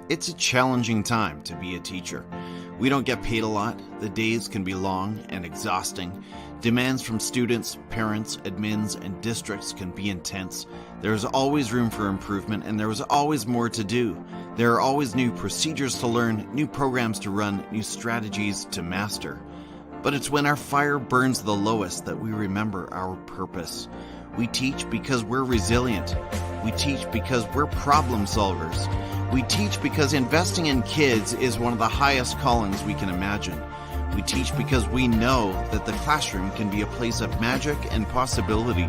It's a challenging time to be a teacher. We don't get paid a lot, the days can be long and exhausting, demands from students, parents, admins, and districts can be intense. There's always room for improvement and there is always more to do. There are always new procedures to learn, new programs to run, new strategies to master. But it's when our fire burns the lowest that we remember our purpose. We teach because we're resilient. We teach because we're problem solvers. We teach because investing in kids is one of the highest callings we can imagine. We teach because we know that the classroom can be a place of magic and possibility.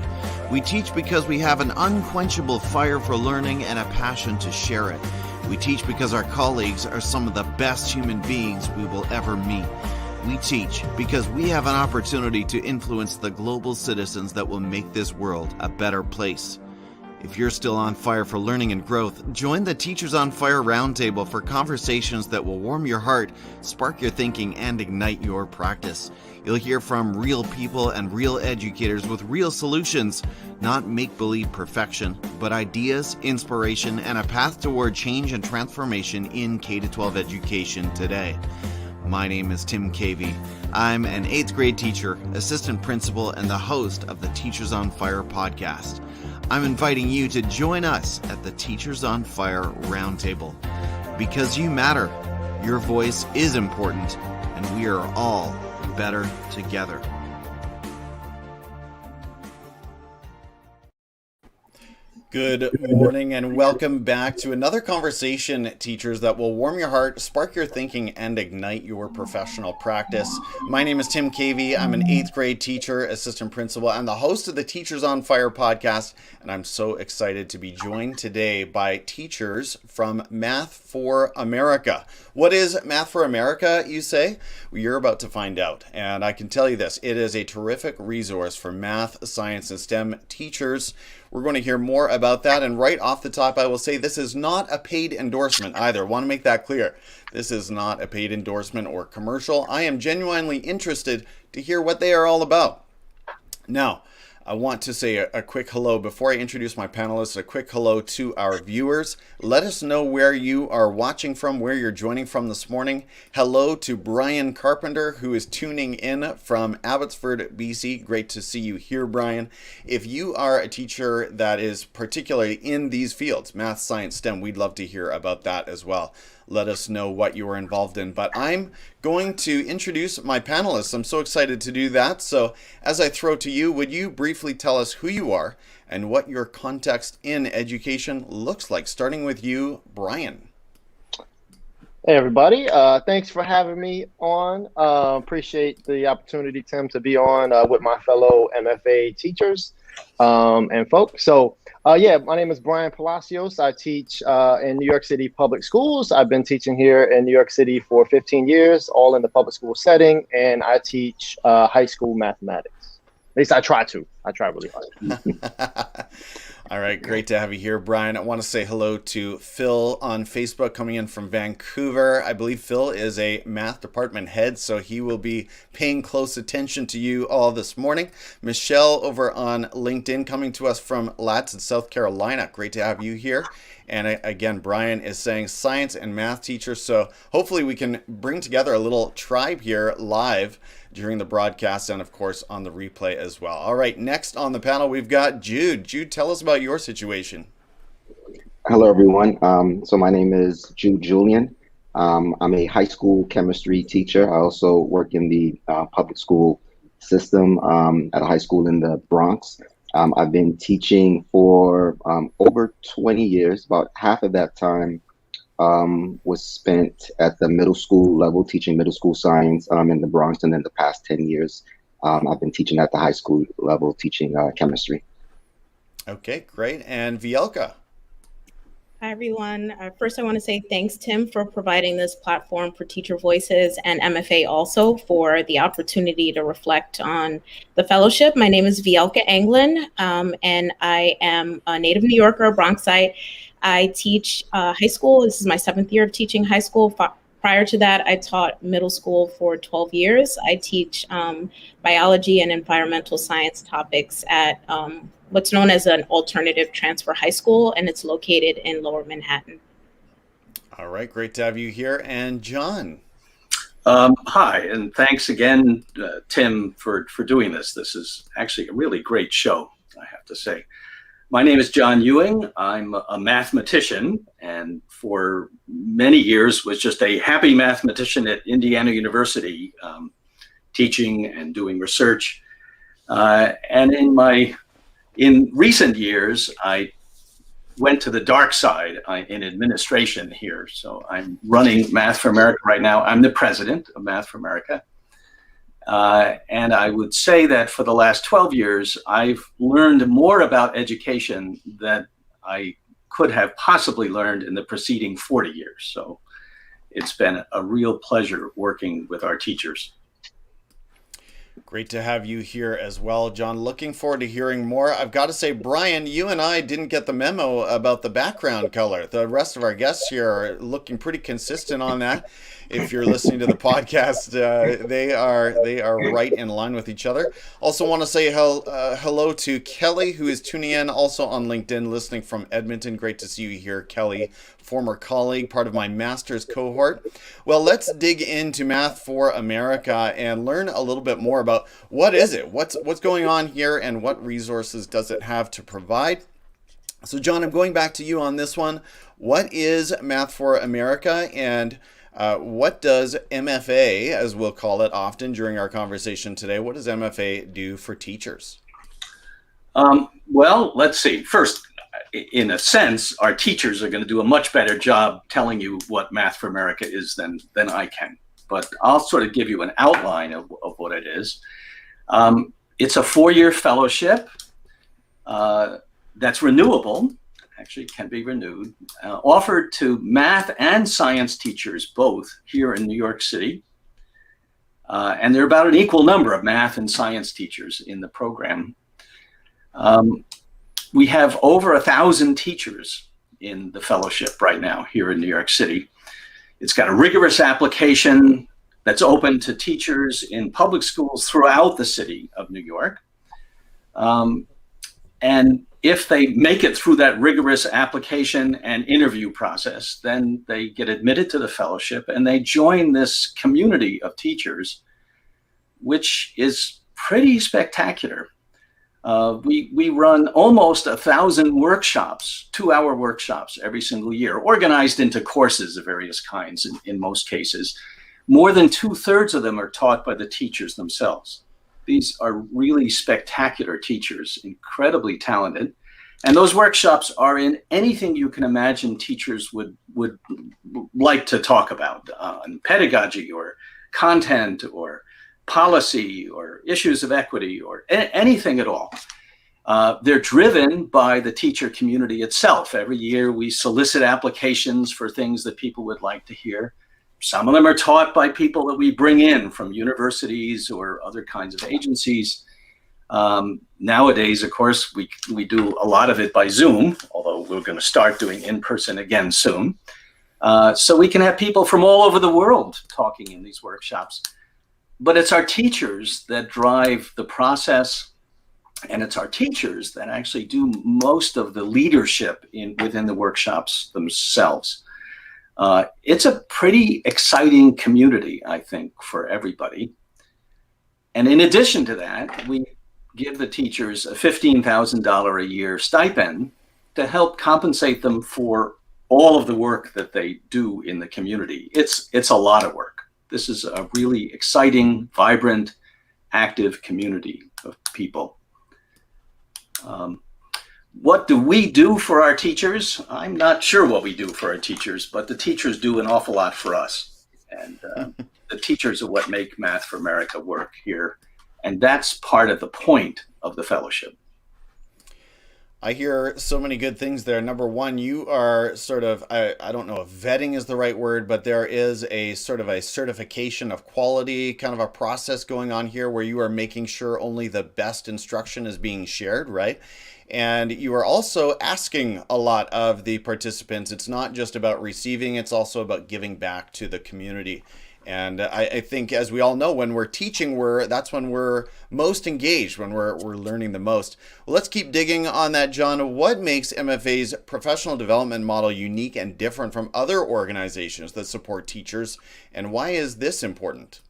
We teach because we have an unquenchable fire for learning and a passion to share it. We teach because our colleagues are some of the best human beings we will ever meet. We teach because we have an opportunity to influence the global citizens that will make this world a better place. If you're still on fire for learning and growth, join the Teachers on Fire Roundtable for conversations that will warm your heart, spark your thinking, and ignite your practice. You'll hear from real people and real educators with real solutions, not make-believe perfection, but ideas, inspiration, and a path toward change and transformation in K-12 education today. My name is Tim Cavey. I'm an 8th grade teacher, assistant principal, and the host of the Teachers on Fire podcast. I'm inviting you to join us at the Teachers on Fire Roundtable. Because you matter, your voice is important, and we are all better together. Good morning and welcome back to another conversation, teachers, that will warm your heart, spark your thinking, and ignite your professional practice. My name is Tim Cavey. I'm an 8th grade teacher, assistant principal, and the host of the Teachers on Fire podcast. And I'm so excited to be joined today by teachers from Math for America. What is Math for America, you say? Well, you're about to find out. And I can tell you this, it is a terrific resource for math, science, and STEM teachers. We're going to hear more about that. And right off the top, I will say this is not a paid endorsement either. I want to make that clear. This is not a paid endorsement or commercial. I am genuinely interested to hear what they are all about. Now, I want to say a quick hello before I introduce my panelists, a quick hello to our viewers. Let us know where you are watching from, where you're joining from this morning. Hello to Brian Carpenter, who is tuning in from Abbotsford, BC. Great to see you here, Brian. If you are a teacher that is particularly in these fields, math, science, STEM, we'd love to hear about that as well. Let us know what you are involved in. But I'm going to introduce my panelists. I'm so excited to do that. So as I throw to you, would you briefly tell us who you are and what your context in education looks like? Starting with you, Brian. Hey, everybody. Thanks for having me on. Appreciate the opportunity, Tim, to be on with my fellow MFA teachers and folks. So, my name is Brian Palacios. I teach in New York City public schools. I've been teaching here in New York City for 15 years, all in the public school setting, and I teach high school mathematics. At least I try to. I try really hard. All right, great to have you here, Brian. I want to say hello to Phil on Facebook coming in from Vancouver. I believe Phil is a math department head, so he will be paying close attention to you all this morning. Michelle over on LinkedIn coming to us from Latson, South Carolina. Great to have you here. And again, Brian is saying science and math teacher. So hopefully we can bring together a little tribe here live during the broadcast and, of course, on the replay as well. All right, next on the panel, we've got Jude. Jude, tell us about your situation. Hello, everyone. So my name is Jude Julian. I'm a high school chemistry teacher. I also work in the public school system at a high school in the Bronx. I've been teaching for over 20 years. About half of that time was spent at the middle school level, teaching middle school science in the Bronx. And then the past 10 years, I've been teaching at the high school level, teaching chemistry. Okay, great. And Vielka. Hi, everyone. First, I want to say thanks, Tim, for providing this platform for Teacher Voices and MFA also for the opportunity to reflect on the fellowship. My name is Vielka Anglin, and I am a native New Yorker, a Bronxite. I teach high school. This is my 7th year of teaching high school. Prior to that, I taught middle school for 12 years. I teach biology and environmental science topics at what's known as an alternative transfer high school, and it's located in Lower Manhattan. All right, great to have you here. And John. Hi, and thanks again, Tim, for doing this. This is actually a really great show, I have to say. My name is John Ewing. I'm a mathematician, and for many years was just a happy mathematician at Indiana University, teaching and doing research. And in recent years, I went to the dark side in administration here. So I'm running Math for America right now. I'm the president of Math for America. And I would say that for the last 12 years, I've learned more about education than I could have possibly learned in the preceding 40 years. So it's been a real pleasure working with our teachers. Great to have you here as well, John. Looking forward to hearing more. I've got to say, Brian, you and I didn't get the memo about the background color. The rest of our guests here are looking pretty consistent on that. If you're listening to the podcast, they are right in line with each other. Also want to say hello to Kelly, who is tuning in, also on LinkedIn, listening from Edmonton. Great to see you here, Kelly. Former colleague, part of my master's cohort. Well, let's dig into Math for America and learn a little bit more about what is it, what's going on here, and what resources does it have to provide. So, John, I'm going back to you on this one. What is Math for America, and what does MFA, as we'll call it often during our conversation today, what does MFA do for teachers? Well, let's see. First, in a sense, our teachers are going to do a much better job telling you what Math for America is than I can. But I'll sort of give you an outline of what it is. It's a 4-year fellowship that's renewable, actually can be renewed, offered to math and science teachers both here in New York City. And there are about an equal number of math and science teachers in the program. We have over 1,000 teachers in the fellowship right now here in New York City. It's got a rigorous application that's open to teachers in public schools throughout the city of New York. And if they make it through that rigorous application and interview process, then they get admitted to the fellowship and they join this community of teachers, which is pretty spectacular. We run almost 1,000 workshops, 2-hour workshops every single year, organized into courses of various kinds in most cases. More than 2/3 of them are taught by the teachers themselves. These are really spectacular teachers, incredibly talented. And those workshops are in anything you can imagine teachers would like to talk about, pedagogy or content or policy or issues of equity or anything at all. They're driven by the teacher community itself. Every year we solicit applications for things that people would like to hear. Some of them are taught by people that we bring in from universities or other kinds of agencies. Nowadays, of course, we do a lot of it by Zoom, although we're going to start doing in-person again soon. So we can have people from all over the world talking in these workshops. But it's our teachers that drive the process, and it's our teachers that actually do most of the leadership within the workshops themselves. It's a pretty exciting community, I think, for everybody. And in addition to that, we give the teachers a $15,000 a year stipend to help compensate them for all of the work that they do in the community. It's a lot of work. This is a really exciting, vibrant, active community of people. What do we do for our teachers? I'm not sure what we do for our teachers, but the teachers do an awful lot for us. And the teachers are what make Math for America work here. And that's part of the point of the fellowship. I hear so many good things there. Number one, you are sort of, I don't know if vetting is the right word, but there is a sort of a certification of quality, kind of a process going on here where you are making sure only the best instruction is being shared, right? And you are also asking a lot of the participants. It's not just about receiving, it's also about giving back to the community. And I think, as we all know, when we're teaching, that's when we're most engaged, when we're learning the most. Well, let's keep digging on that, John. What makes MFA's professional development model unique and different from other organizations that support teachers, and why is this important?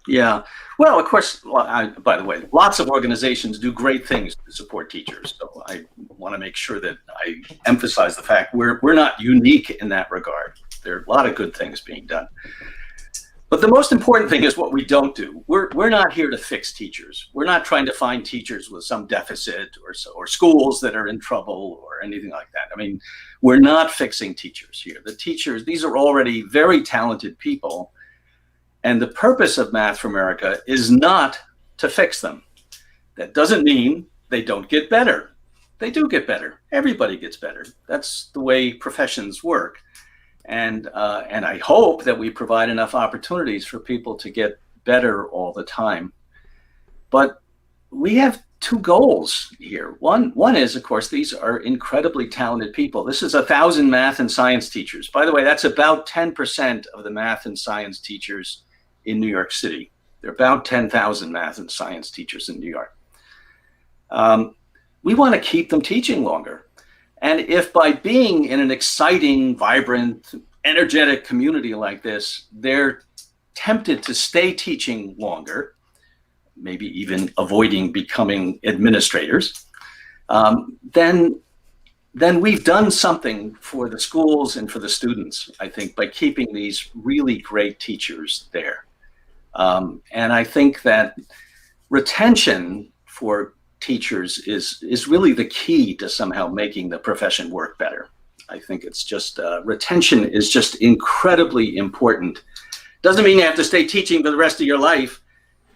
Yeah, well, of course, by the way, lots of organizations do great things to support teachers. So I want to make sure that I emphasize the fact we're not unique in that regard. There are a lot of good things being done. But the most important thing is what we don't do. We're not here to fix teachers. We're not trying to find teachers with some deficit or schools that are in trouble or anything like that. I mean, we're not fixing teachers here. The teachers, these are already very talented people. And the purpose of Math for America is not to fix them. That doesn't mean they don't get better. They do get better. Everybody gets better. That's the way professions work. And I hope that we provide enough opportunities for people to get better all the time. But we have two goals here. One is, of course, these are incredibly talented people. This is 1,000 math and science teachers. By the way, that's about 10% of the math and science teachers in New York City. There are about 10,000 math and science teachers in New York. We want to keep them teaching longer. And if by being in an exciting, vibrant, energetic community like this, they're tempted to stay teaching longer, maybe even avoiding becoming administrators, then we've done something for the schools and for the students, I think, by keeping these really great teachers there. And I think that retention for teachers is really the key to somehow making the profession work better. I think it's just retention is just incredibly important. Doesn't mean you have to stay teaching for the rest of your life.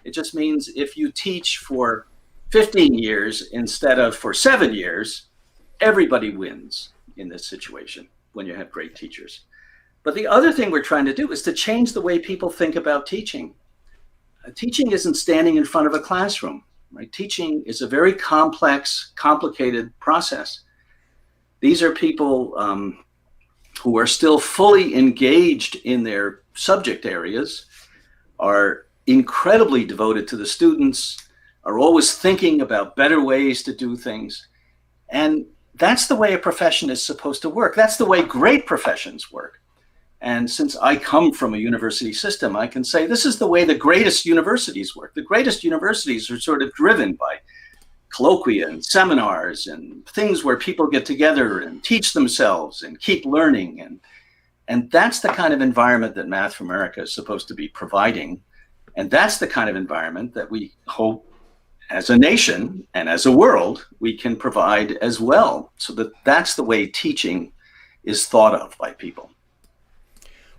It just means if you teach for 15 years instead of for 7 years, everybody wins in this situation when you have great teachers. But the other thing we're trying to do is to change the way people think about teaching. Teaching isn't standing in front of a classroom. Right? Teaching is a very complex, complicated process. These are people who are still fully engaged in their subject areas, are incredibly devoted to the students, are always thinking about better ways to do things. And that's the way a profession is supposed to work. That's the way great professions work. And since I come from a university system, I can say this is the way the greatest universities work. The greatest universities are sort of driven by colloquia and seminars and things where people get together and teach themselves and keep learning. And that's the kind of environment that Math for America is supposed to be providing. And that's the kind of environment that we hope as a nation and as a world we can provide as well. So that's the way teaching is thought of by people.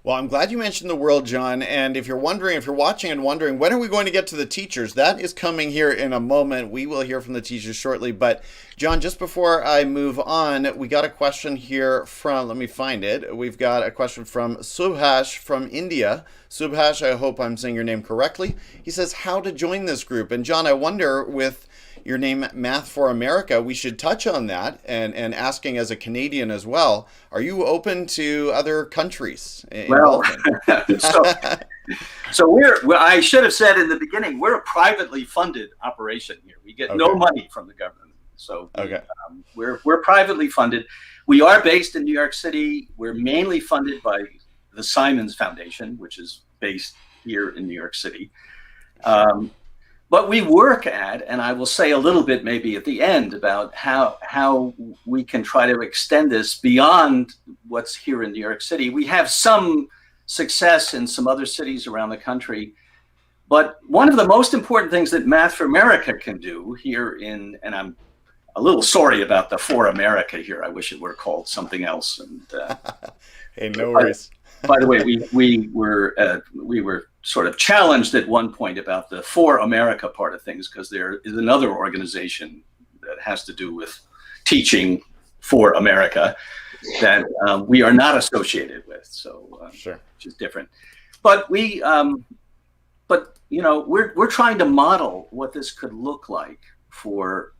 Well, I'm glad you mentioned the world, John. And if you're watching and wondering, when are we going to get to the teachers? That is coming here in a moment. We will hear from the teachers shortly. But John, just before I move on, we got a question here from, let me find it. We've got a question from Subhash from India. Subhash, I hope I'm saying your name correctly. He says, how to join this group? And John, I wonder, with your name Math for America, we should touch on that and asking as a Canadian as well, are you open to other countries? Well, so I should have said in the beginning, we're a privately funded operation here. We get no money from the government. So we're privately funded. We are based in New York City. We're mainly funded by the Simons Foundation, which is based here in New York City. But we work at, and I will say a little bit maybe at the end about how we can try to extend this beyond what's here in New York City. We have some success in some other cities around the country. But one of the most important things that Math for America can do here and I'm a little sorry about the For America here. I wish it were called something else. And hey, no worries. By the way, we were sort of challenged at one point about the For America part of things, because there is another organization that has to do with teaching for America that we are not associated with. So sure, which is different. But we're trying to model what this could look like for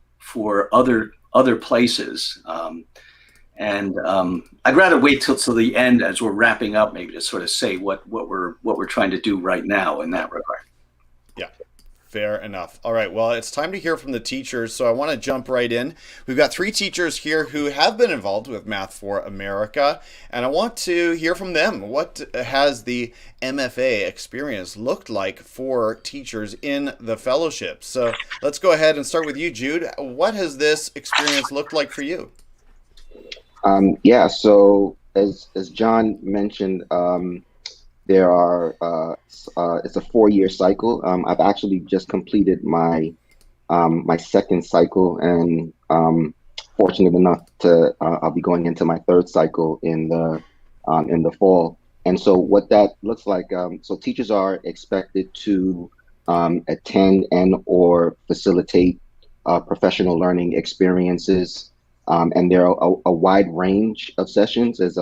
other places. And I'd rather wait till the end as we're wrapping up, maybe to sort of say what we're trying to do right now in that regard. Yeah, fair enough. All right, well, it's time to hear from the teachers, so I want to jump right in. We've got 3 teachers here who have been involved with Math for America, and I want to hear from them. What has the MFA experience looked like for teachers in the fellowship? So let's go ahead and start with you, Jude. What has this experience looked like for you? Yeah, so as John mentioned, there are it's a 4-year cycle. I've actually just completed my my second cycle, and fortunate enough to I'll be going into my 3rd cycle in the fall. And so what that looks like, so teachers are expected to attend and or facilitate professional learning experiences. And there are a wide range of sessions, as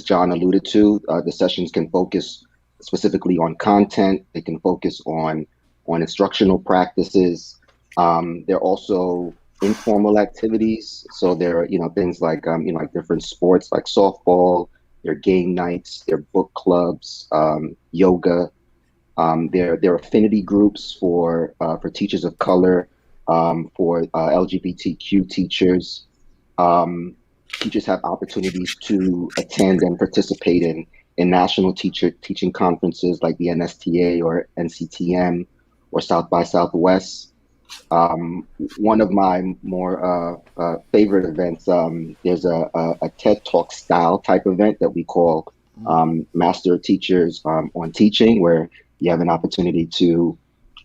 John alluded to. The sessions can focus specifically on content. They can focus on instructional practices. There are also informal activities. So there are things like like different sports like softball. There are game nights. There are book clubs, yoga. There are affinity groups for teachers of color, for LGBTQ teachers. Teachers have opportunities to attend and participate in national teaching conferences like the NSTA or NCTM or South by Southwest. One of my more favorite events, there's a TED Talk style type event that we call Master Teachers on Teaching, where you have an opportunity to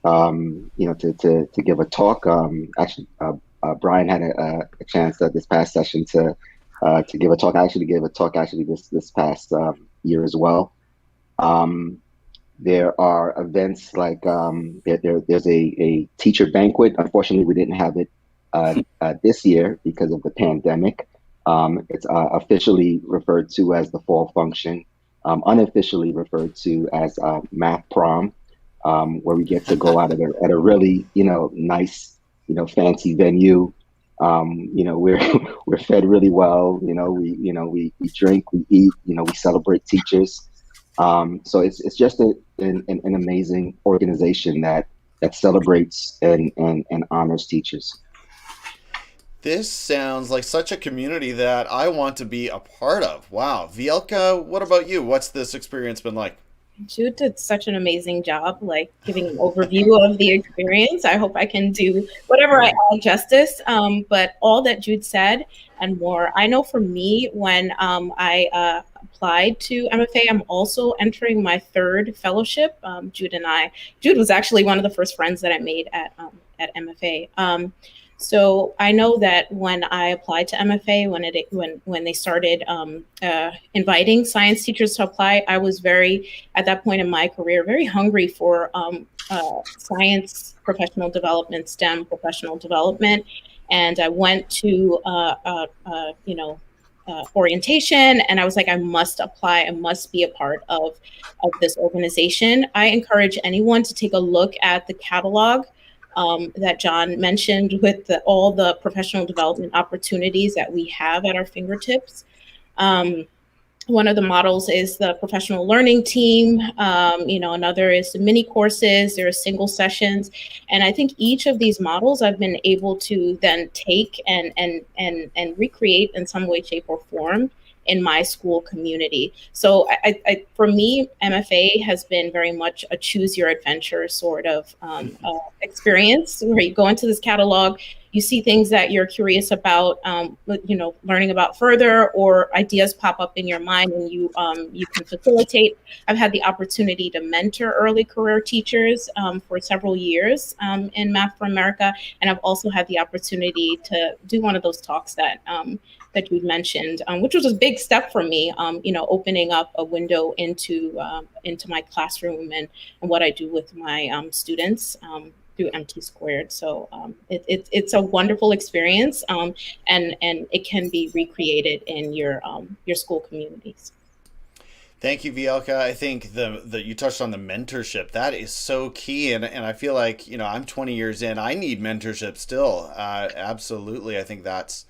to give a talk. Actually, Brian had a chance this past session to give a talk. I actually gave a talk this past year as well. There are events like there's a teacher banquet. Unfortunately, we didn't have it this year because of the pandemic. It's officially referred to as the fall function, unofficially referred to as math prom, where we get to go out at a really nice fancy venue. We're fed really well. We drink, we eat. We celebrate teachers. So it's just an amazing organization that celebrates and honors teachers. This sounds like such a community that I want to be a part of. Wow. Vielka, what about you? What's this experience been like? Jude did such an amazing job, like giving an overview of the experience. I hope I can do whatever I add justice. But all that Jude said and more. I know for me, when I applied to MFA, I'm also entering my 3rd fellowship. Jude was actually one of the first friends that I made at MFA. So I know that when I applied to MFA, when they started inviting science teachers to apply, I was at that point in my career, very hungry for science professional development, STEM professional development. And I went to orientation, and I was like, I must apply. I must be a part of this organization. I encourage anyone to take a look at the catalog that John mentioned with all the professional development opportunities that we have at our fingertips. One of the models is the professional learning team. Another is the mini courses. There are single sessions. And I think each of these models I've been able to then take and recreate in some way, shape, or form in my school community. So for me, MFA has been very much a choose your adventure sort of experience, where you go into this catalog, you see things that you're curious about, learning about further, or ideas pop up in your mind, and you can facilitate. I've had the opportunity to mentor early career teachers for several years in Math for America, and I've also had the opportunity to do one of those talks that you mentioned, which was a big step for me, opening up a window into my classroom and what I do with my students through MT Squared. So it's a wonderful experience, and it can be recreated in your school communities. Thank you, Vielka. I think the you touched on the mentorship. That is so key, and I feel like, I'm 20 years in. I need mentorship still. Absolutely, I think that's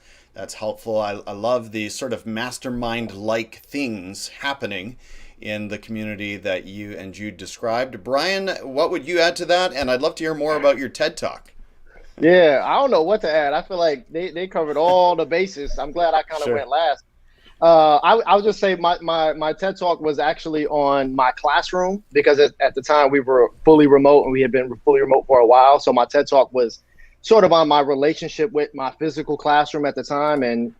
helpful. I love the sort of mastermind-like things happening in the community that you and Jude described. Brian, what would you add to that? And I'd love to hear more about your TED Talk. Yeah, I don't know what to add. I feel like they covered all the bases. I'm glad I kind of Sure. went last. I'll just say my TED Talk was actually on my classroom, because at the time we were fully remote, and we had been fully remote for a while. So my TED Talk was sort of on my relationship with my physical classroom at the time, and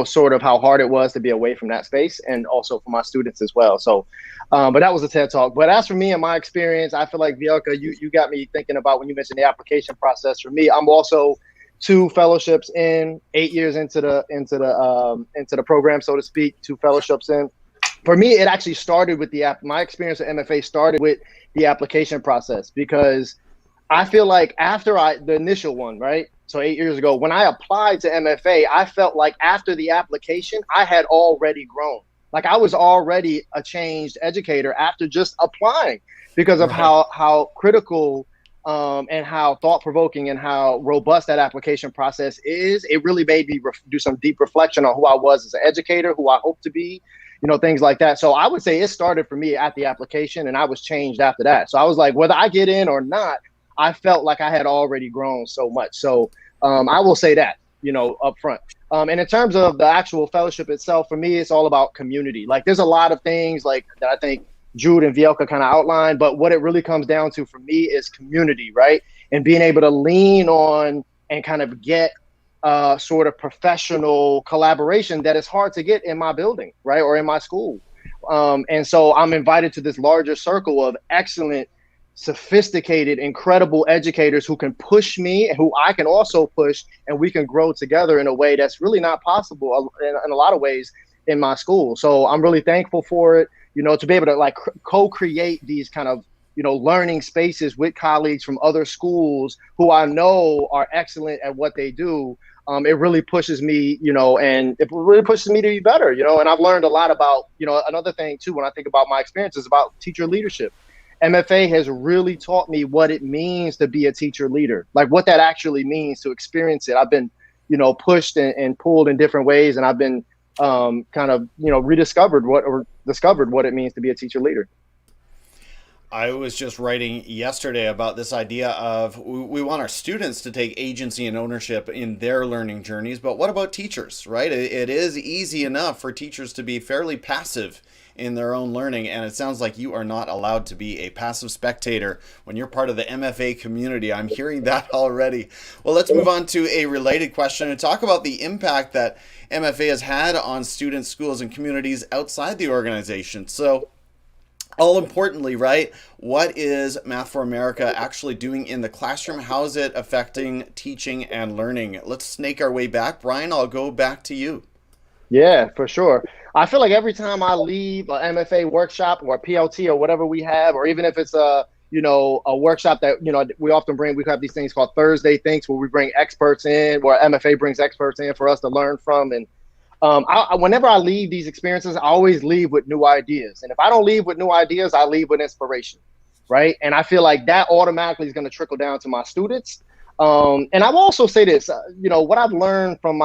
sort of how hard it was to be away from that space, and also for my students as well. So, but that was a TED Talk. But as for me and my experience, I feel like, Vielka, you got me thinking about when you mentioned the application process. For me, I'm also 2 fellowships in, 8 years into the program, so to speak. 2 fellowships in. For me, it actually started with my experience at MFA started with the application process, because I feel like after the initial one, right? So 8 years ago, when I applied to MFA, I felt like after the application, I had already grown. Like I was already a changed educator after just applying, because of how critical and how thought-provoking and how robust that application process is. It really made me do some deep reflection on who I was as an educator, who I hope to be, things like that. So I would say it started for me at the application, and I was changed after that. So I was like, whether I get in or not, I felt like I had already grown so much. So I will say that, up front. And in terms of the actual fellowship itself, for me, it's all about community. Like there's a lot of things like that I think Jude and Vielka kind of outlined, but what it really comes down to for me is community, right? And being able to lean on and kind of get sort of professional collaboration that is hard to get in my building, right? Or in my school. And so I'm invited to this larger circle of excellent, sophisticated, incredible educators who can push me and who I can also push, and we can grow together in a way that's really not possible in a lot of ways in my school. So I'm really thankful for it, to be able to like co-create these kind of, learning spaces with colleagues from other schools who I know are excellent at what they do. It really pushes me, and it really pushes me to be better, and I've learned a lot about, another thing too, when I think about my experience, is about teacher leadership. MFA has really taught me what it means to be a teacher leader, like what that actually means to experience it. I've been, pushed and pulled in different ways, and I've been kind of, discovered what it means to be a teacher leader. I was just writing yesterday about this idea of we want our students to take agency and ownership in their learning journeys, but what about teachers, right? It is easy enough for teachers to be fairly passive in their own learning, and it sounds like you are not allowed to be a passive spectator when you're part of the MFA community. I'm hearing that already. Well, let's move on to a related question and talk about the impact that MFA has had on students, schools, and communities outside the organization. So, all importantly, right, what is Math for America actually doing in the classroom? How is it affecting teaching and learning? Let's snake our way back. Brian, I'll go back to you. Yeah, for sure. I feel like every time I leave an MFA workshop or a PLT or whatever we have, or even if it's a workshop that, we have these things called Thursday Thinks, where we bring experts in, where MFA brings experts in for us to learn from. And whenever I leave these experiences, I always leave with new ideas. And if I don't leave with new ideas, I leave with inspiration, right? And I feel like that automatically is going to trickle down to my students. And I will also say this, what I've learned from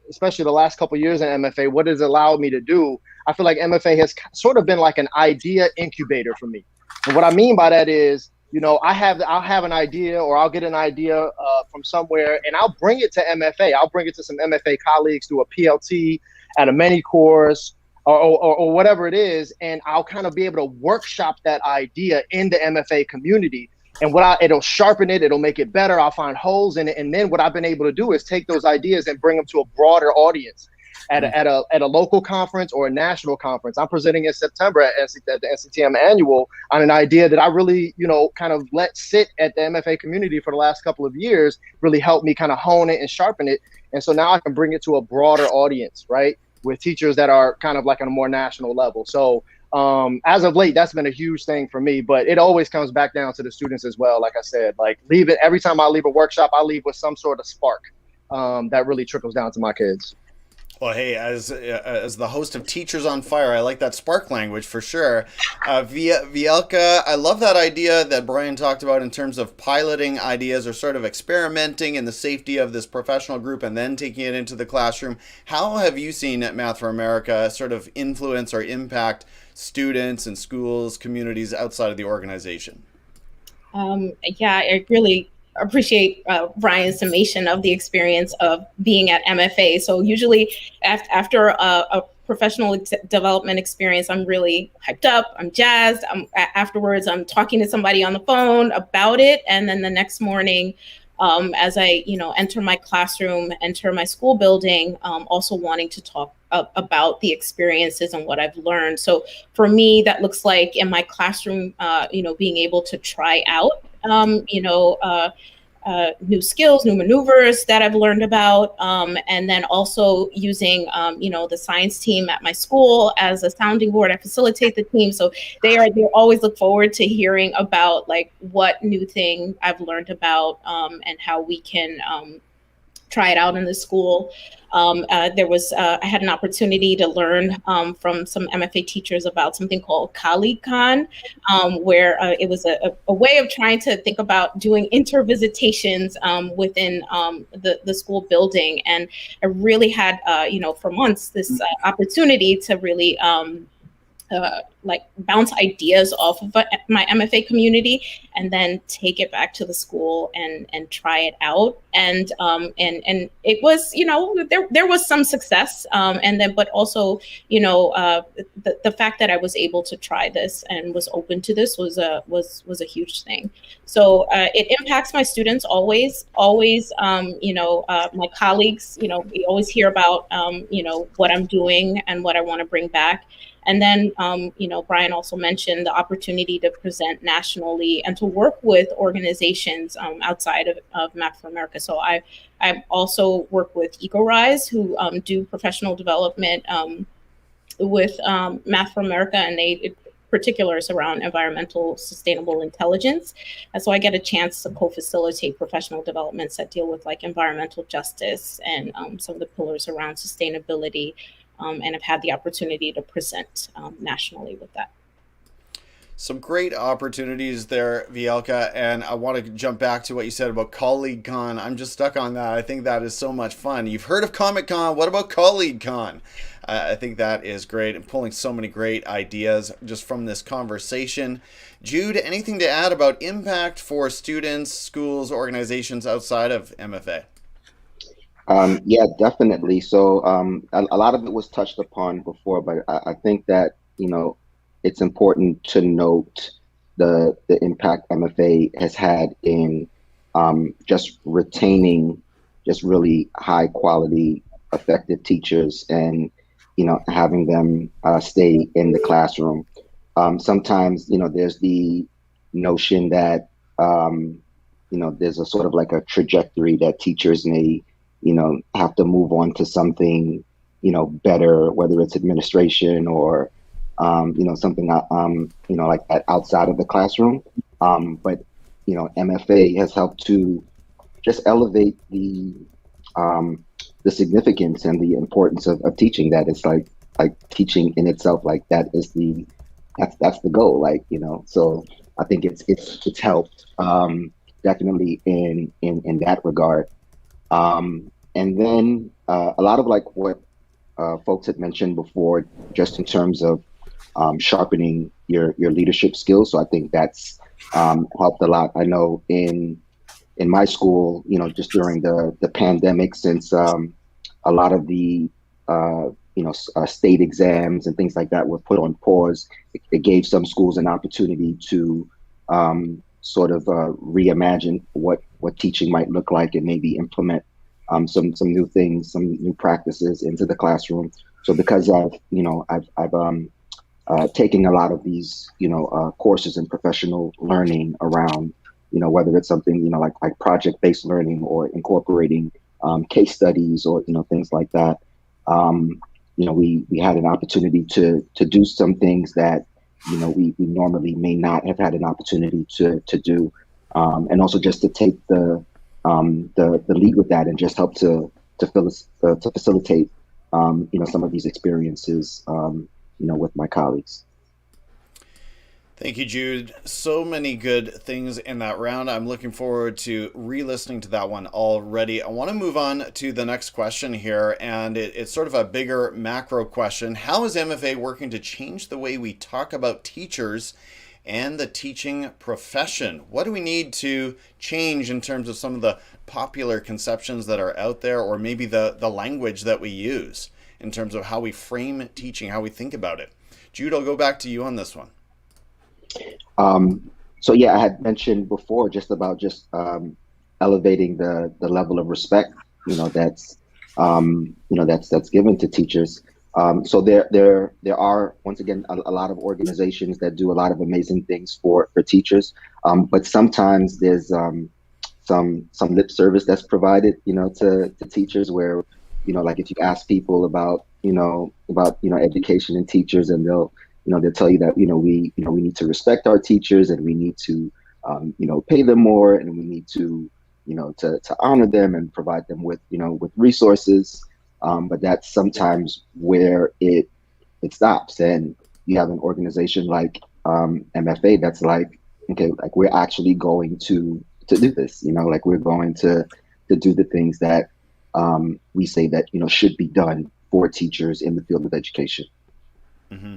especially the last couple of years in MFA, what it's allowed me to do, I feel like MFA has sort of been like an idea incubator for me. And what I mean by that is, I'll have an idea, or I'll get an idea from somewhere, and I'll bring it to MFA. I'll bring it to some MFA colleagues through a PLT, at a mini course, or whatever it is, and I'll kind of be able to workshop that idea in the MFA community. And it'll sharpen it, it'll make it better. I'll find holes in it, and then what I've been able to do is take those ideas and bring them to a broader audience at a local conference or a national conference. I'm presenting in September at the NCTM annual on an idea that I really, kind of let sit at the MFA community for the last couple of years, really helped me kind of hone it and sharpen it. And so now I can bring it to a broader audience, right, with teachers that are kind of like on a more national level. So as of late, that's been a huge thing for me, but it always comes back down to the students as well. Like I said, like every time I leave a workshop, I leave with some sort of spark that really trickles down to my kids. Well, hey, as the host of Teachers on Fire, I like that spark language for sure. Vielka, I love that idea that Brian talked about in terms of piloting ideas or sort of experimenting in the safety of this professional group and then taking it into the classroom. How have you seen Math for America sort of influence or impact students and schools, communities outside of the organization? Yeah, I really appreciate Brian's summation of the experience of being at MFA. So usually after a professional development experience, I'm really hyped up, I'm jazzed. Afterwards, I'm talking to somebody on the phone about it. And then the next morning, as I, enter my classroom, enter my school building, also wanting to talk about the experiences and what I've learned. So for me, that looks like in my classroom, being able to try out, new skills, new maneuvers that I've learned about, and then also using, the science team at my school as a sounding board. I facilitate the team, so they always look forward to hearing about like what new thing I've learned about, and how we can try it out in the school. I had an opportunity to learn from some MFA teachers about something called Colleague Con, where it was a way of trying to think about doing intervisitations within the school building. And I really had, for months, this opportunity to really bounce ideas off of my MFA community and then take it back to the school and try it out. And it was, there was some success. But also, the fact that I was able to try this and was open to this was a huge thing. So it impacts my students always, my colleagues, we always hear about, what I'm doing and what I want to bring back. And then, Brian also mentioned the opportunity to present nationally and to work with organizations outside of Math for America. So I also work with EcoRise, who do professional development with Math for America, and particulars around environmental sustainable intelligence. And so I get a chance to co-facilitate professional developments that deal with like environmental justice and some of the pillars around sustainability. And have had the opportunity to present nationally with that. Some great opportunities there, Vielka, and I want to jump back to what you said about Colleague Con. I'm just stuck on that. I think that is so much fun. You've heard of Comic Con. What about Colleague Con? I think that is great and pulling so many great ideas just from this conversation. Jude, anything to add about impact for students, schools, organizations outside of MFA? Yeah, definitely. So a lot of it was touched upon before, but I think that, it's important to note the impact MFA has had in just retaining just really high quality, effective teachers and, having them stay in the classroom. Sometimes, there's the notion that, there's a sort of like a trajectory that teachers may have to move on to something, better, whether it's administration or, something, like that outside of the classroom. But, MFA has helped to just elevate the significance and the importance of teaching. That it's like teaching in itself, like that's the goal, so I think it's helped, definitely in that regard. And then a lot of like what folks had mentioned before, just in terms of sharpening your leadership skills. So I think that's helped a lot. I know in my school, just during the pandemic, since a lot of the state exams and things like that were put on pause, it gave some schools an opportunity to sort of reimagine what teaching might look like and maybe implement some new things, some new practices into the classroom. So because I've taken a lot of these, courses in professional learning around, whether it's something, like project-based learning or incorporating case studies or, things like that. We had an opportunity to do some things that, we normally may not have had an opportunity to do. And also just to take the lead with that and just help to facilitate some of these experiences, with my colleagues. Thank you, Jude. So many good things in that round. I'm looking forward to re-listening to that one already. I want to move on to the next question here, and it's sort of a bigger macro question. How is MFA working to change the way we talk about teachers and the teaching profession? What do we need to change in terms of some of the popular conceptions that are out there, or maybe the language that we use in terms of how we frame teaching, how we think about it? Jude, I'll go back to you on this one. So yeah, I had mentioned before just about elevating the level of respect, that's given to teachers. So there are, once again, a lot of organizations that do a lot of amazing things for teachers. But sometimes there's some lip service that's provided, to teachers, where, like if you ask people about education and teachers, and they'll tell you that, we need to respect our teachers, and we need to, pay them more, and we need to, to honor them and provide them with, with resources. But that's sometimes where it stops. And you have an organization like MFA that's like, okay, like we're actually going to do this, like we're going to do the things that we say that, should be done for teachers in the field of education. Mm-hmm.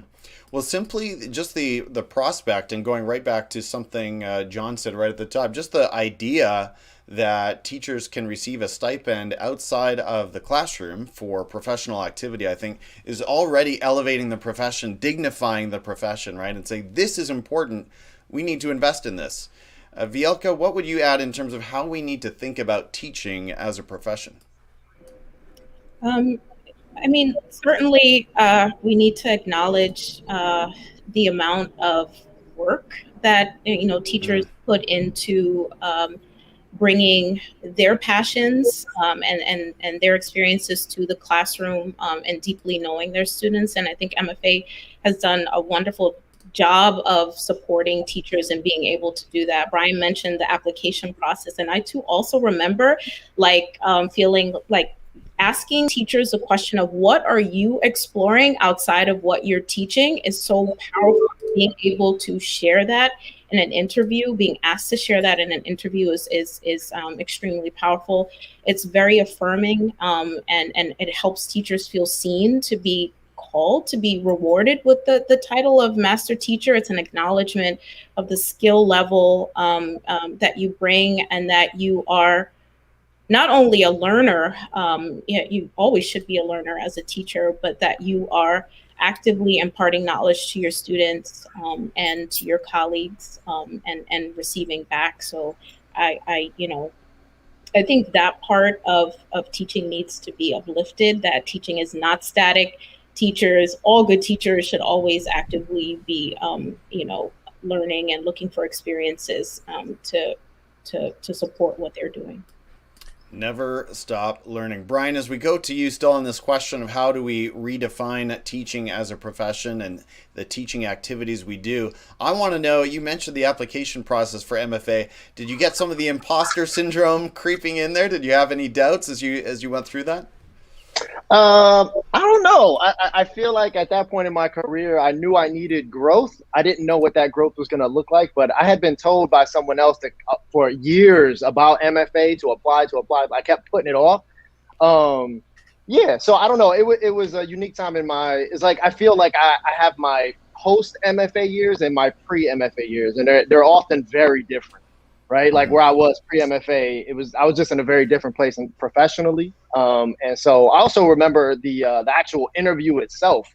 Well, simply just the prospect, and going right back to something John said right at the top, just the idea that teachers can receive a stipend outside of the classroom for professional activity, I think is already elevating the profession, dignifying the profession, right? And saying, this is important. We need to invest in this. Vielka, what would you add in terms of how we need to think about teaching as a profession? Certainly we need to acknowledge the amount of work that teachers put into bringing their passions and their experiences to the classroom, and deeply knowing their students. And I think MFA has done a wonderful job of supporting teachers and being able to do that. Brian mentioned the application process, and I too also remember feeling like asking teachers the question of what are you exploring outside of what you're teaching is so powerful. Being able to share that in an interview, being asked to share that in an interview is extremely powerful. It's very affirming, and it helps teachers feel seen, to be called, to be rewarded with the title of master teacher. It's an acknowledgement of the skill level that you bring, and that you are not only a learner, you always should be a learner as a teacher, but that you are actively imparting knowledge to your students and to your colleagues, and receiving back. So I think that part of teaching needs to be uplifted, that teaching is not static. All good teachers should always actively be, learning and looking for experiences to support what they're doing. Never stop learning. Brian, as we go to you still on this question of how do we redefine teaching as a profession and the teaching activities we do, I want to know, you mentioned the application process for MFA. Did you get some of the imposter syndrome creeping in there? Did you have any doubts as you went through that? I don't know. I feel like at that point in my career, I knew I needed growth. I didn't know what that growth was going to look like, but I had been told by someone else that for years about MFA to apply. I kept putting it off. So I don't know. It was a unique time it's like, I feel like I have my post MFA years and my pre MFA years, and they're often very different. Right, like where I was pre-MFA, I was just in a very different place professionally, and so I also remember the actual interview itself,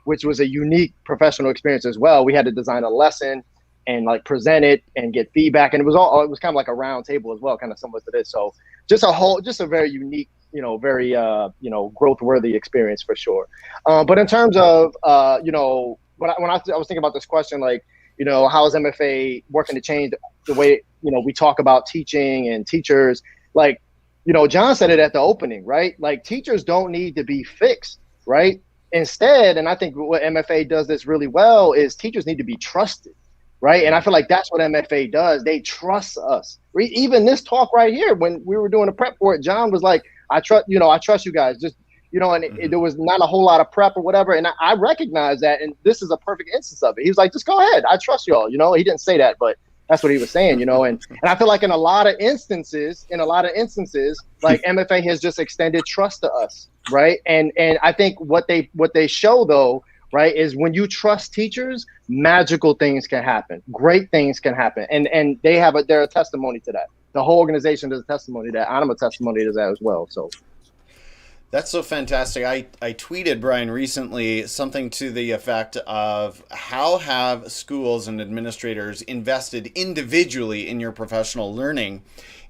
which was a unique professional experience as well. We had to design a lesson and like present it and get feedback, and it was kind of like a round table as well, kind of similar to this. So just a very unique, very growth-worthy experience for sure. But in terms of when I was thinking about this question, like, how is MFA working to change the way, we talk about teaching and teachers? Like, John said it at the opening, right? Like, teachers don't need to be fixed, right? Instead, and I think what MFA does this really well, is teachers need to be trusted, right? And I feel like that's what MFA does. They trust us. Even this talk right here, when we were doing the prep for it, John was like, I trust you guys. Just, you know, and there was not a whole lot of prep or whatever. And I recognize that. And this is a perfect instance of it. He was like, just go ahead. I trust y'all. You know, he didn't say that, but that's what he was saying, you know. And I feel like in a lot of instances, like MFA has just extended trust to us. Right. And I think what they show, though, right, is when you trust teachers, magical things can happen. Great things can happen. And they're a testimony to that. The whole organization is a testimony to that. I'm a testimony to that as well. So that's so fantastic. I tweeted, Brian, recently something to the effect of how have schools and administrators invested individually in your professional learning?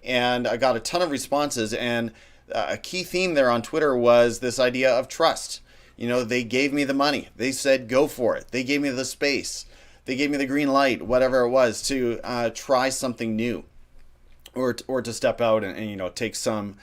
And I got a ton of responses. And a key theme there on Twitter was this idea of trust. You know, they gave me the money. They said, go for it. They gave me the space. They gave me the green light, whatever it was, to try something new. Or to step out and you know, take some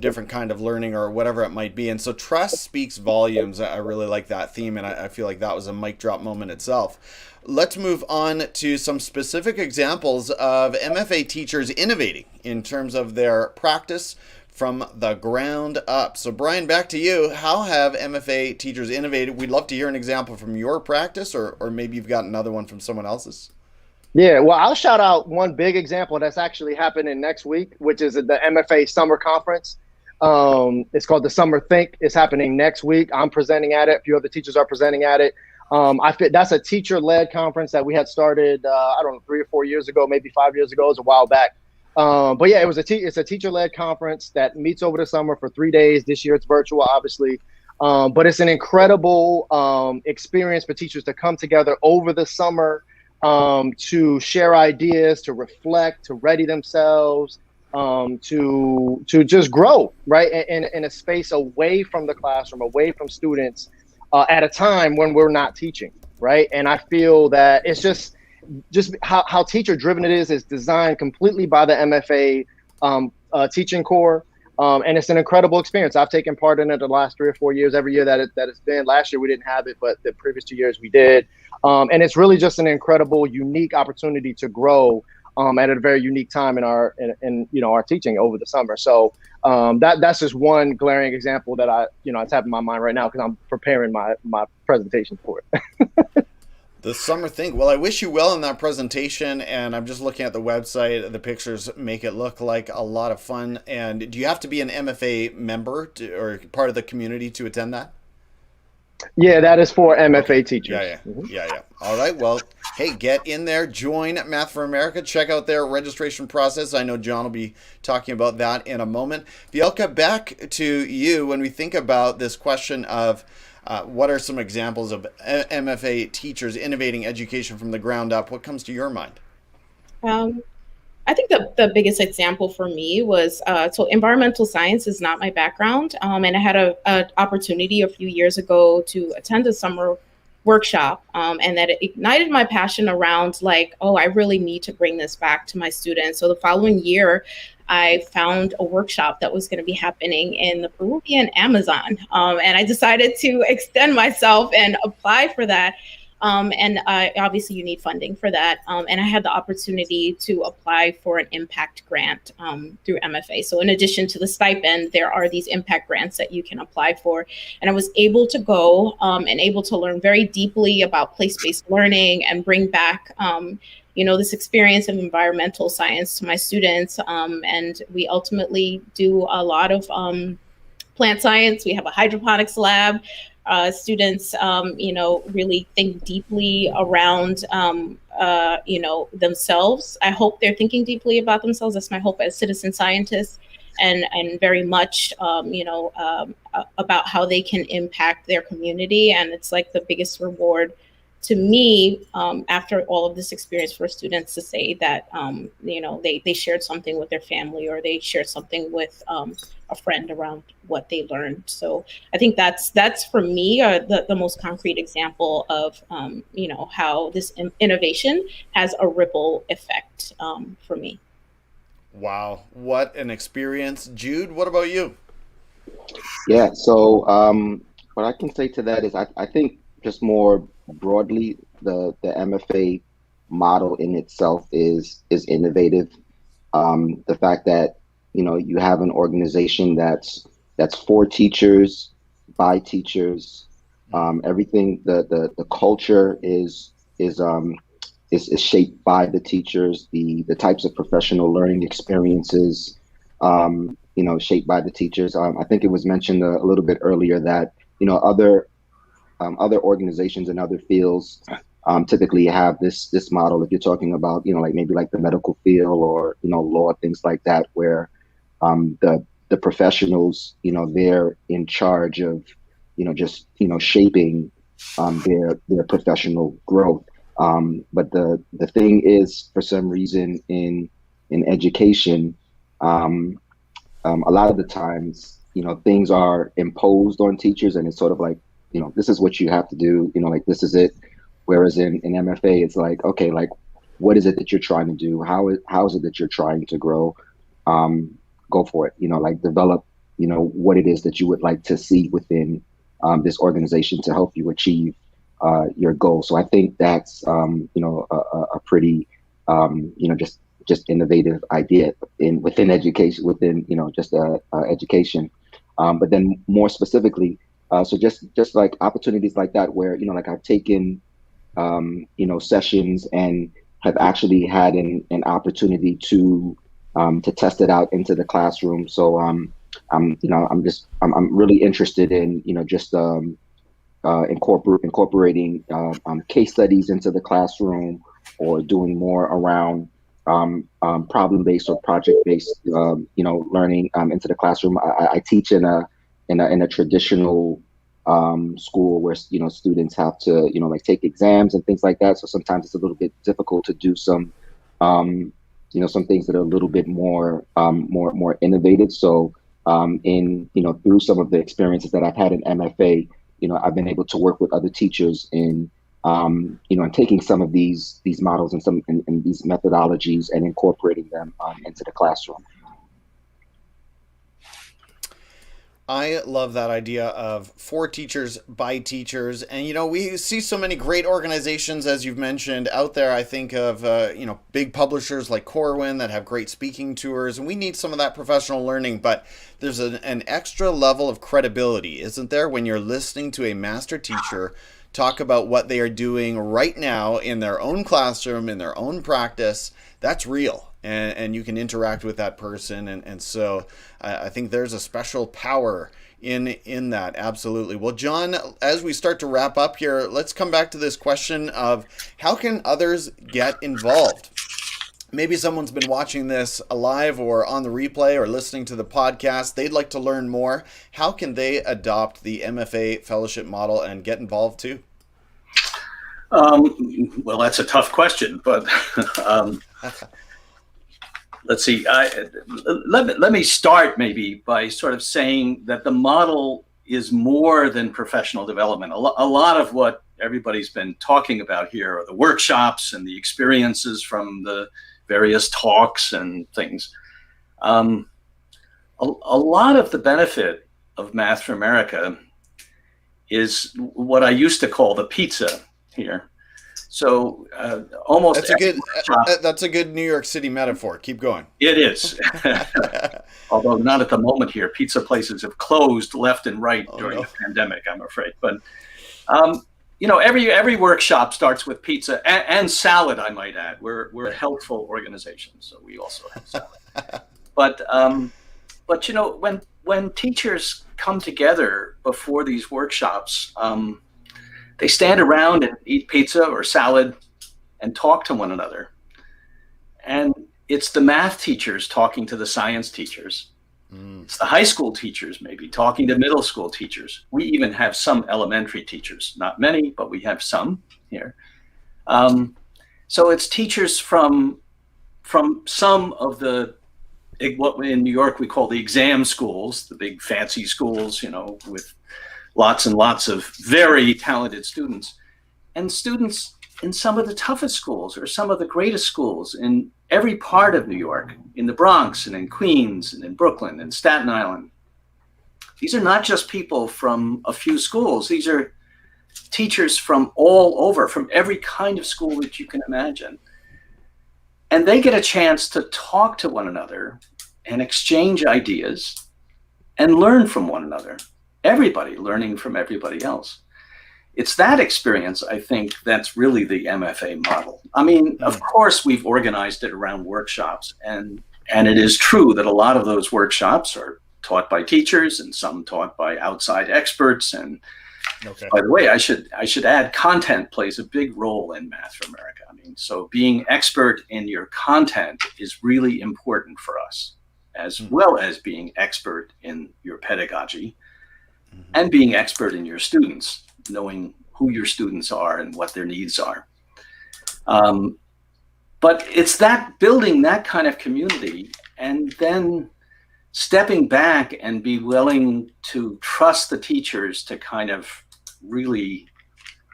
different kind of learning or whatever it might be. And so trust speaks volumes. I really like that theme, and I feel like that was a mic drop moment itself. Let's move on to some specific examples of MFA teachers innovating in terms of their practice from the ground up. So Brian, back to you. How have MFA teachers innovated? We'd love to hear an example from your practice, or maybe you've got another one from someone else's. Yeah, well, I'll shout out one big example that's actually happening next week, which is the MFA Summer Conference. It's called the Summer Think. It's happening next week. I'm presenting at it. A few other teachers are presenting at it. That's a teacher-led conference that we had started, 3 or 4 years ago, maybe 5 years ago. It was a while back. But yeah, it's a teacher-led conference that meets over the summer for 3 days. This year it's virtual, obviously. But it's an incredible experience for teachers to come together over the summer, to share ideas, to reflect, to ready themselves, to just grow, right, in a space away from the classroom, away from students, at a time when we're not teaching, right? And I feel that it's just how teacher driven it is designed completely by the MFA teaching core. And it's an incredible experience. I've taken part in it the last 3 or 4 years, every year that it's been. Last year we didn't have it, but the previous 2 years we did. And it's really just an incredible, unique opportunity to grow at a very unique time in our teaching over the summer. So that's just one glaring example that it's happening in my mind right now because I'm preparing my presentation for it. The Summer Think. Well, I wish you well in that presentation, and I'm just looking at the website. The pictures make it look like a lot of fun. And do you have to be an MFA member or part of the community to attend that? Yeah, that is for MFA teachers. Yeah. All right. Well, hey, get in there. Join Math for America. Check out their registration process. I know John will be talking about that in a moment. Vielka, back to you when we think about this question of what are some examples of MFA teachers innovating education from the ground up? What comes to your mind? I think the biggest example for me was, so environmental science is not my background. And I had an opportunity a few years ago to attend a summer workshop, and that it ignited my passion around like, oh, I really need to bring this back to my students. So the following year, I found a workshop that was going to be happening in the Peruvian Amazon. And I decided to extend myself and apply for that. And obviously you need funding for that. And I had the opportunity to apply for an impact grant through MFA. So in addition to the stipend, there are these impact grants that you can apply for. And I was able to go and able to learn very deeply about place-based learning and bring back this experience of environmental science to my students. And we ultimately do a lot of plant science. We have a hydroponics lab. Students, really think deeply around, themselves. I hope they're thinking deeply about themselves. That's my hope as citizen scientists, and very much, about how they can impact their community. And it's like the biggest reward to me, after all of this experience, for students to say that, they shared something with their family, or they shared something with a friend around what they learned. So I think that's for me the most concrete example of how this innovation has a ripple effect for me. Wow, what an experience. Jude, what about you? Yeah, so what I can say to that is I think just more broadly, the MFA model in itself is innovative. The fact that you have an organization that's for teachers, by teachers. Everything, the culture is shaped by the teachers. The types of professional learning experiences, shaped by the teachers. I think it was mentioned a little bit earlier that other organizations and other fields typically have this model. If you're talking about like maybe like the medical field or law, things like that, where the professionals, they're in charge of just shaping their professional growth. But the thing is, for some reason in education, a lot of the times, things are imposed on teachers, and it's sort of like, this is what you have to do, like this is it. Whereas in MFA, it's like, okay, like what is it that you're trying to do? How is it that you're trying to grow? Go for it. Like develop, what it is that you would like to see within this organization to help you achieve your goal. So I think that's a pretty just innovative idea within education, within just education. But then more specifically, so just like opportunities like that, where like I've taken sessions and have actually had an opportunity to test it out into the classroom. So I'm really interested in just incorporating case studies into the classroom, or doing more around problem-based or project-based learning into the classroom. I teach in a traditional school where students have to like take exams and things like that. So sometimes it's a little bit difficult to do some some things that are a little bit more more innovative. So through some of the experiences that I've had in MFA, I've been able to work with other teachers in and taking some of these models and these methodologies and incorporating them into the classroom. I love that idea of for teachers by teachers. And, we see so many great organizations, as you've mentioned, out there. I think of, big publishers like Corwin that have great speaking tours, and we need some of that professional learning. But there's an extra level of credibility, isn't there, when you're listening to a master teacher talk about what they are doing right now in their own classroom, in their own practice. That's real. And you can interact with that person. And so I think there's a special power in that. Absolutely. Well, John, as we start to wrap up here, let's come back to this question of how can others get involved? Maybe someone's been watching this live or on the replay or listening to the podcast. They'd like to learn more. How can they adopt the MFA fellowship model and get involved too? Well, that's a tough question, but let's see. Let me start maybe by sort of saying that the model is more than professional development. A lot of what everybody's been talking about here are the workshops and the experiences from the various talks and things. A lot of the benefit of Math for America is what I used to call the pizza here. So almost that's a good New York City metaphor. Keep going. It is. Although not at the moment here. Pizza places have closed left and right during the pandemic, I'm afraid. But every workshop starts with pizza and salad, I might add. We're a healthful organization, so we also have salad. But when teachers come together before these workshops, they stand around and eat pizza or salad and talk to one another. And it's the math teachers talking to the science teachers. It's the high school teachers maybe talking to middle school teachers. We even have some elementary teachers, not many, but we have some here. So it's teachers from some of what in New York we call the exam schools, the big fancy schools, with lots and lots of very talented students, and students in some of the toughest schools or some of the greatest schools in every part of New York, in the Bronx and in Queens and in Brooklyn and Staten Island. These are not just people from a few schools. These are teachers from all over, from every kind of school that you can imagine. And they get a chance to talk to one another and exchange ideas and learn from one another. everybody learning from everybody else. It's that experience, I think, that's really the MFA model. I mean, of course, we've organized it around workshops, and it is true that a lot of those workshops are taught by teachers and some taught by outside experts. And by the way, I should add, content plays a big role in Math for America. I mean, so being expert in your content is really important for us, as well as being expert in your pedagogy and being expert in your students, knowing who your students are and what their needs are. But it's that building that kind of community and then stepping back and be willing to trust the teachers to kind of really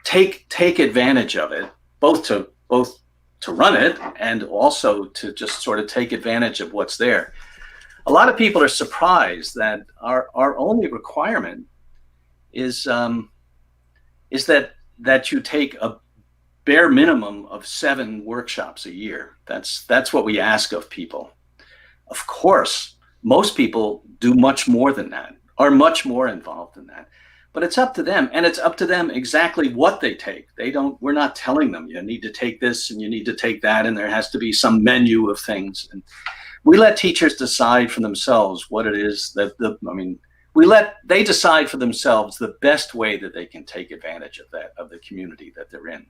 take advantage of it, both to run it and also to just sort of take advantage of what's there. A lot of people are surprised that our only requirement is that you take a bare minimum of 7 workshops a year. That's what we ask of people. Of course, most people do much more than that, are much more involved in that. But it's up to them, and it's up to them exactly what they take. We're not telling them you need to take this and you need to take that, and there has to be some menu of things. And we let teachers decide for themselves what it is they decide for themselves the best way that they can take advantage of the community that they're in.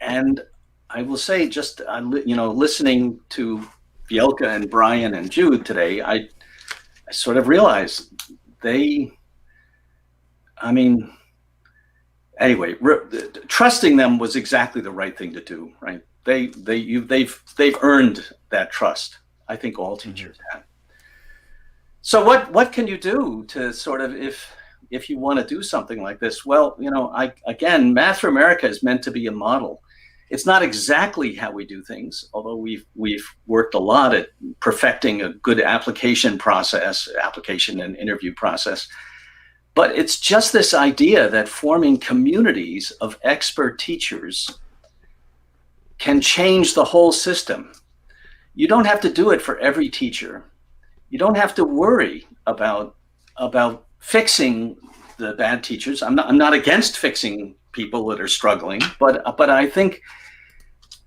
And I will say, just listening to Bielka and Brian and Jude today, I sort of realized trusting them was exactly the right thing to do, right? They've earned that trust. I think all teachers have. So what can you do to sort of, if you want to do something like this? Well, again, Math for America is meant to be a model. It's not exactly how we do things, although we've worked a lot at perfecting a good application and interview process. But it's just this idea that forming communities of expert teachers can change the whole system. You don't have to do it for every teacher. You don't have to worry about fixing the bad teachers. I'm not against fixing people that are struggling, but I think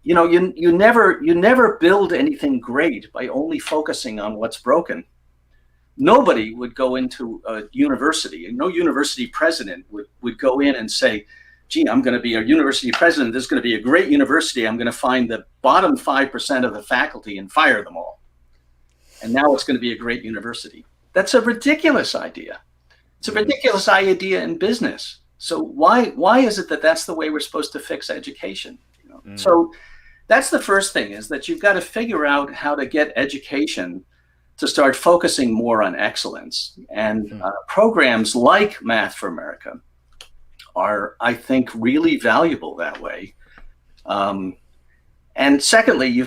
you never build anything great by only focusing on what's broken. Nobody would go into a university, and no university president would go in and say, gee, I'm going to be a university president. This is going to be a great university. I'm going to find the bottom 5% of the faculty and fire them all. And now it's going to be a great university. That's a ridiculous idea. It's a ridiculous idea in business. So why is it that that's the way we're supposed to fix education? So that's the first thing, is that you've got to figure out how to get education to start focusing more on excellence. And programs like Math for America are, I think, really valuable that way. And secondly,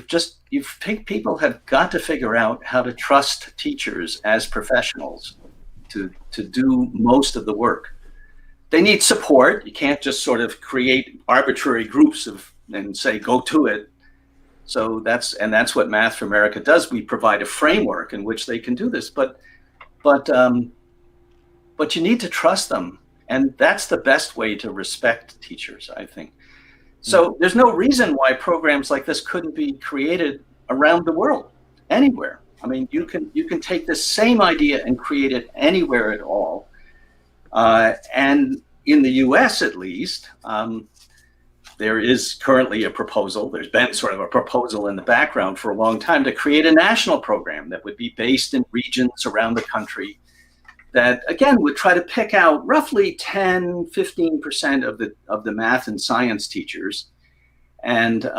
people have got to figure out how to trust teachers as professionals to do most of the work. They need support. You can't just sort of create arbitrary groups and say, go to it. So that's what Math for America does. We provide a framework in which they can do this, but you need to trust them. And that's the best way to respect teachers, I think. So there's no reason why programs like this couldn't be created around the world, anywhere. I mean, you can take this same idea and create it anywhere at all. And in the US, at least, there is currently a proposal. There's been sort of a proposal in the background for a long time to create a national program that would be based in regions around the country that, again, would try to pick out roughly 10, 15% of the math and science teachers and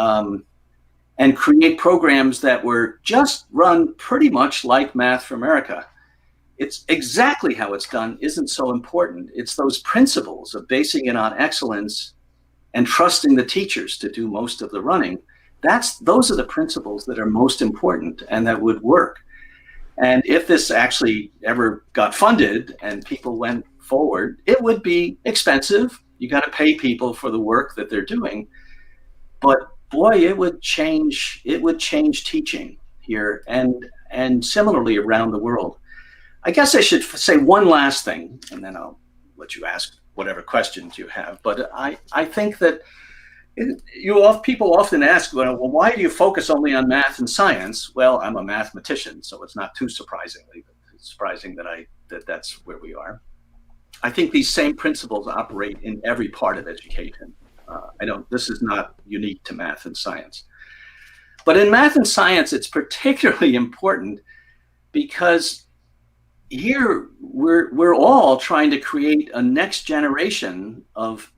create programs that were just run pretty much like Math for America. It's exactly how it's done isn't so important. It's those principles of basing it on excellence and trusting the teachers to do most of the running. Those are the principles that are most important and that would work. And if this actually ever got funded and people went forward, it would be expensive. You got to pay people for the work that they're doing. But boy, it would change teaching here and similarly around the world. I guess I should say one last thing, and then I'll let you ask whatever questions you have. But I think that people often ask, well, why do you focus only on math and science? Well, I'm a mathematician, so it's not too surprising that that's where we are. I think these same principles operate in every part of education. This is not unique to math and science. But in math and science, it's particularly important because here we're all trying to create a next generation of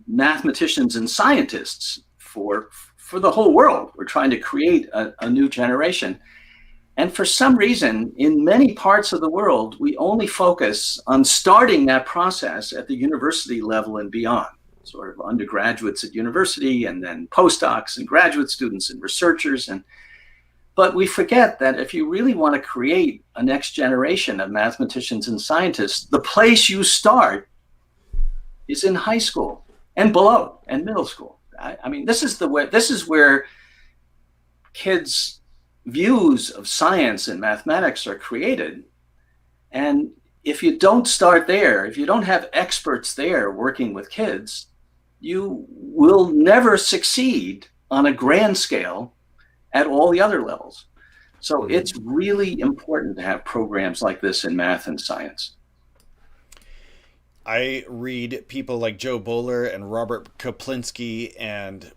mathematicians and scientists for the whole world. We're trying to create a new generation. And for some reason, in many parts of the world, we only focus on starting that process at the university level and beyond, sort of undergraduates at university and then postdocs and graduate students and researchers. But we forget that if you really want to create a next generation of mathematicians and scientists, the place you start is in high school and below and middle school. I mean, this is where kids' views of science and mathematics are created. And if you don't start there, if you don't have experts there working with kids, you will never succeed on a grand scale at all the other levels. So it's really important to have programs like this in math and science. I read people like Joe Bowler and Robert Kaplinski and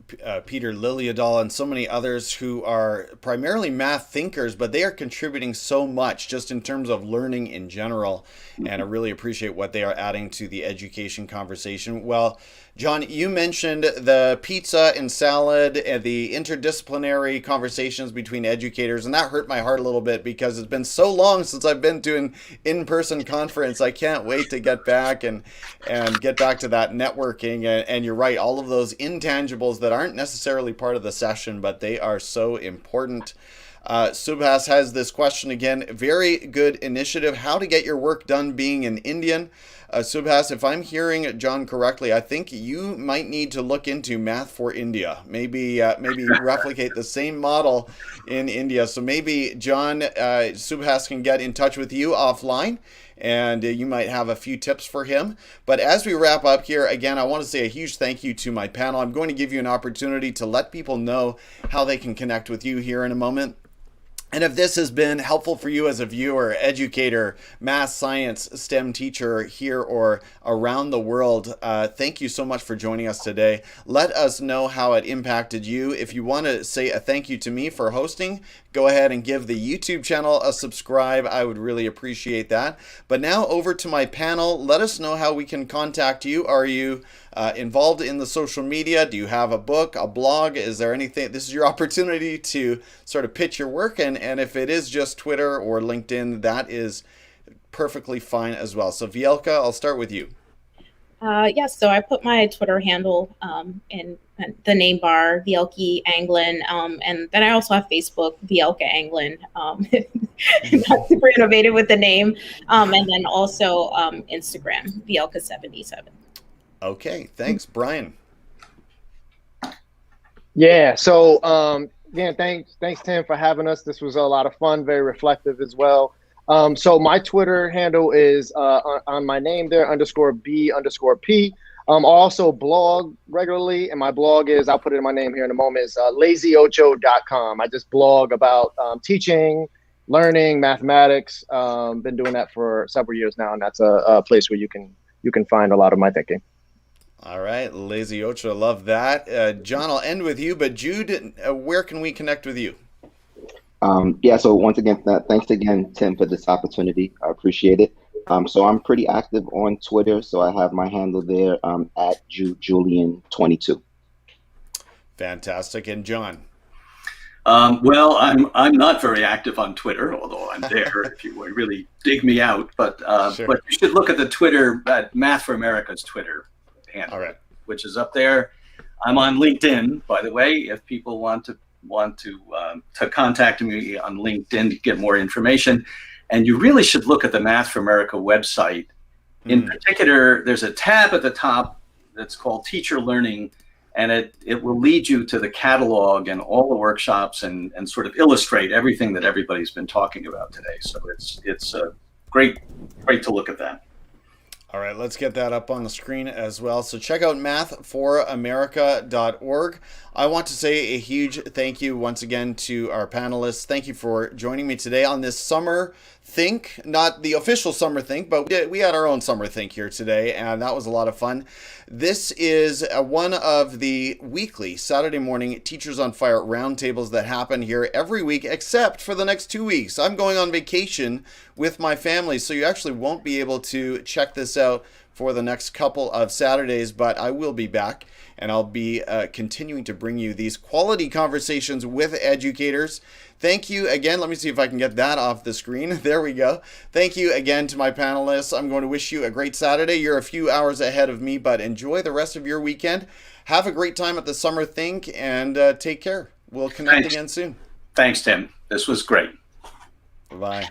Peter Liljedahl and so many others who are primarily math thinkers, but they are contributing so much just in terms of learning in general. And I really appreciate what they are adding to the education conversation. Well, John, you mentioned the pizza and salad and the interdisciplinary conversations between educators, and that hurt my heart a little bit because it's been so long since I've been to an in-person conference. I can't wait to get back and get back to that networking. And you're right, all of those intangibles that aren't necessarily part of the session, but they are so important. Subhas has this question again. Very good initiative. How to get your work done being an Indian. Subhas, if I'm hearing John correctly, I think you might need to look into Math for India. Maybe replicate the same model in India. So maybe John, Subhas can get in touch with you offline, and you might have a few tips for him. But as we wrap up here, again, I want to say a huge thank you to my panel. I'm going to give you an opportunity to let people know how they can connect with you here in a moment. And if this has been helpful for you as a viewer, educator, math, science, STEM teacher here or around the world, thank you so much for joining us today. Let us know how it impacted you. If you want to say a thank you to me for hosting, go ahead and give the YouTube channel a subscribe. I would really appreciate that. But now over to my panel. Let us know how we can contact you. Are you involved in the social media? Do you have a book, a blog? Is there anything? This is your opportunity to sort of pitch your work. And if it is just Twitter or LinkedIn, that is perfectly fine as well. So Vielka, I'll start with you. Yes, so I put my Twitter handle in the name bar, Vielke Anglin, and then I also have Facebook, Vielke Anglin. Not super innovative with the name, and then also Instagram, Vielke77. Okay, thanks, Brian. Yeah, so again, thanks Tim for having us. This was a lot of fun, very reflective as well. So my Twitter handle is on my name there, _B_P. I also blog regularly, and my blog is, I'll put it in my name here in a moment, is lazyocho.com. I just blog about teaching, learning, mathematics. Been doing that for several years now, and that's a place where you can find a lot of my thinking. All right, Lazy Ocho, love that. John, I'll end with you, but Jude, where can we connect with you? Yeah, so once again, thanks again, Tim, for this opportunity. I appreciate it. So I'm pretty active on Twitter, so I have my handle there at Julian22. Fantastic. And John? Well, I'm not very active on Twitter, although I'm there if you would really dig me out. But Sure. But you should look at the Twitter, at Math for America's Twitter handle, All right, which is up there. I'm on LinkedIn, by the way, if people want to contact me on LinkedIn to get more information. And you really should look at the Math for America website. In particular, there's a tab at the top that's called Teacher Learning, and it will lead you to the catalog and all the workshops and sort of illustrate everything that everybody's been talking about today. So great to look at that. All right, let's get that up on the screen as well. So check out mathforamerica.org. I want to say a huge thank you once again to our panelists. Thank you for joining me today on this Summer Think, not the official Summer Think, but we had our own Summer Think here today, and that was a lot of fun. This is one of the weekly Saturday morning Teachers on Fire roundtables that happen here every week, except for the next 2 weeks. I'm going on vacation with my family, so you actually won't be able to check this out for the next couple of Saturdays, but I will be back, and I'll be continuing to bring you these quality conversations with educators. Thank you again. Let me see if I can get that off the screen. There we go. Thank you again to my panelists. I'm going to wish you a great Saturday. You're a few hours ahead of me, but enjoy the rest of your weekend. Have a great time at the Summer Think, and take care. We'll connect again soon. Thanks, Tim. This was great. Bye-bye.